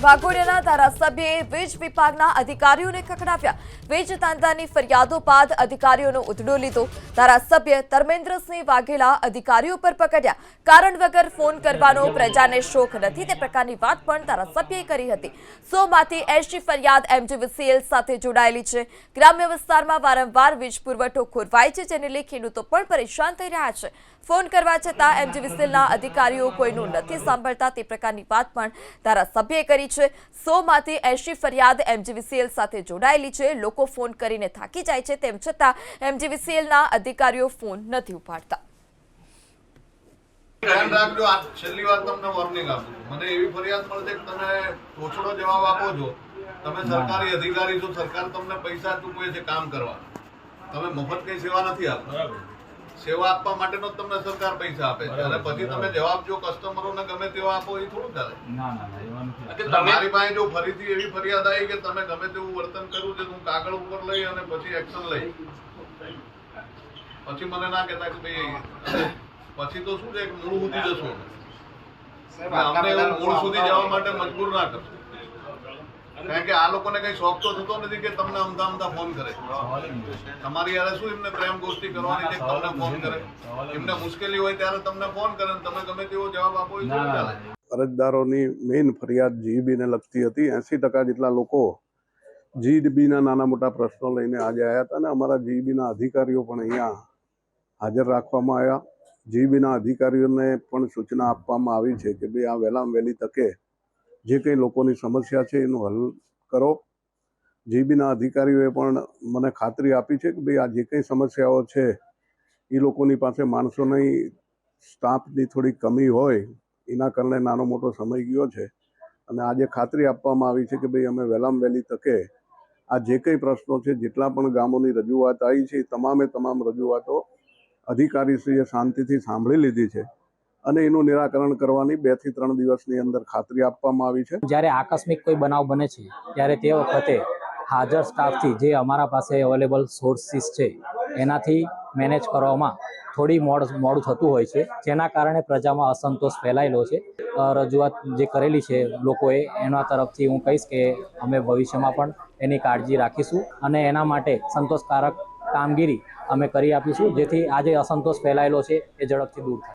વાઘોડિયાના ધારાસભ્યએ વીજ વિભાગના અધિકારીઓને ખખડાવ્યા। વીજ તાંત્રાની ફરિયાદો બાદ અધિકારીઓનો ઉધડો લીધો। ધારાસભ્ય ધર્મેન્દ્રસિંહ વાઘેલા અધિકારીઓ પર પકડ્યા। કારણ વગર ફોન કરવાનો પ્રજાને શોખ નથી તે પ્રકારની વાત પણ ધારાસભ્યએ કરી હતી। 100માંથી 80 ફરિયાદ એમજીવીસીએલ સાથે જોડાયેલી છે। ગ્રામ્ય વિસ્તારમાં વારંવાર વીજ પુરવઠો ખોરવાય છે, જેને લઈ ખેડૂતો પણ પરેશાન થઈ રહ્યા છે। ફોન કરવા છતાં એમજીવીસીએલના અધિકારીઓ કોઈનું નથી સાંભળતા તે પ્રકારની વાત પણ ધારાસભ્યએ કરી છે। 100માંથી 80 ફરિયાદ એમજીવીસીએલ સાથે જોડાયેલી છે। લોકો ફોન કરીને થાકી જાય છે, તેમ છતાં એમજીવીસીએલના અધિકારીઓ ફોન નથી ઉપાડતા। ધ્યાન રાખજો, આ છેલ્લી વાર તમને વોર્નિંગ આપું છું। મને એવી ફરિયાદ મળે છે કે તમે ઓછડો જવાબ આપો છો, તમે સરકારી અધિકારી છો, સરકાર તમને પૈસા ચૂકવે છે કામ કરવા, તમે મફત કઈ સેવા નથી આપતા। સેવા આપવા માટેનો જ તમને સરકાર પૈસા આપે છે અને પછી તમે જવાબ જો કસ્ટમરોને ગમે તેવા આપો એ થોડું ચાલે। તમારી પાસે જો ફરીથી એવી ફરિયાદ આવી કે તમે ગમે તેવું વર્તન કર્યું છે, હું કાગળ ઉપર લઈ અને પછી એક્શન લઈ, પછી મને ના કહેતા કે ભાઈ પછી તો શું છે કે મૂળ સુધી જશો, અમને એવું મૂળ સુધી જવા માટે મજબૂર ના કરશો, કારણ કે આ લોકોને કઈ શોખ તો થતો નથી કે તમને અમદા અમદા ફોન કરે। તમારી યારે શું એમને પ્રેમ ગોષ્ઠી કરવાની છે, તમને ફોન કરે, એમને મુશ્કેલી હોય ત્યારે તમને ફોન કરે, તમે ગમે તેવો જવાબ આપો એ શું ચાલે। અરજદારોની મેઇન ફરિયાદ જીઈબીને લગતી હતી। 80% જેટલા લોકો જીઈબીના નાના મોટા પ્રશ્નો લઈને આજે આવ્યા હતા અને અમારા જીઈબીના અધિકારીઓ પણ અહીંયા હાજર રાખવામાં આવ્યા। જીઈબીના અધિકારીઓને પણ સૂચના આપવામાં આવી છે કે ભાઈ આ વહેલામાં વહેલી તકે જે કંઈ લોકોની સમસ્યા છે એનું હલ કરો। જીઈબીના અધિકારીઓએ પણ મને ખાતરી આપી છે કે ભાઈ આ જે કંઈ સમસ્યાઓ છે એ લોકોની પાસે માણસોની સ્ટાફની થોડી કમી હોય એના કારણે નાનો મોટો સમય ગયો છે અને આજે ખાતરી આપવામાં આવી છે કે ભાઈ અમે વહેલામાં વહેલી તકે આ જે કંઈ પ્રશ્નો છે, જેટલા પણ ગામોની રજૂઆત આવી છે એ તમામે તમામ રજૂઆતો અધિકારીશ્રીએ શાંતિથી સાંભળી લીધી છે અને એનું નિરાકરણ કરવાની 2 થી 3 દિવસની અંદર ખાતરી આપવામાં આવી છે। જ્યારે આકસ્મિક કોઈ બનાવ બને છે ત્યારે તે વખતે હાજર સ્ટાફથી જે અમારા પાસે અવેલેબલ સોર્સિસ છે એનાથી મેનેજ કરવામાં થોડી મોડું થતું હોય છે, જેના કારણે પ્રજામાં અસંતોષ ફેલાયેલો છે। રજૂઆત જે કરેલી છે લોકોએ એના તરફથી હું કહીશ કે અમે ભવિષ્યમાં પણ એની કાળજી રાખીશું અને એના માટે સંતોષકારક કામગીરી અમે કરી આપીશું, જેથી આજે અસંતોષ ફેલાયેલો છે એ ઝડપથી દૂર થાય।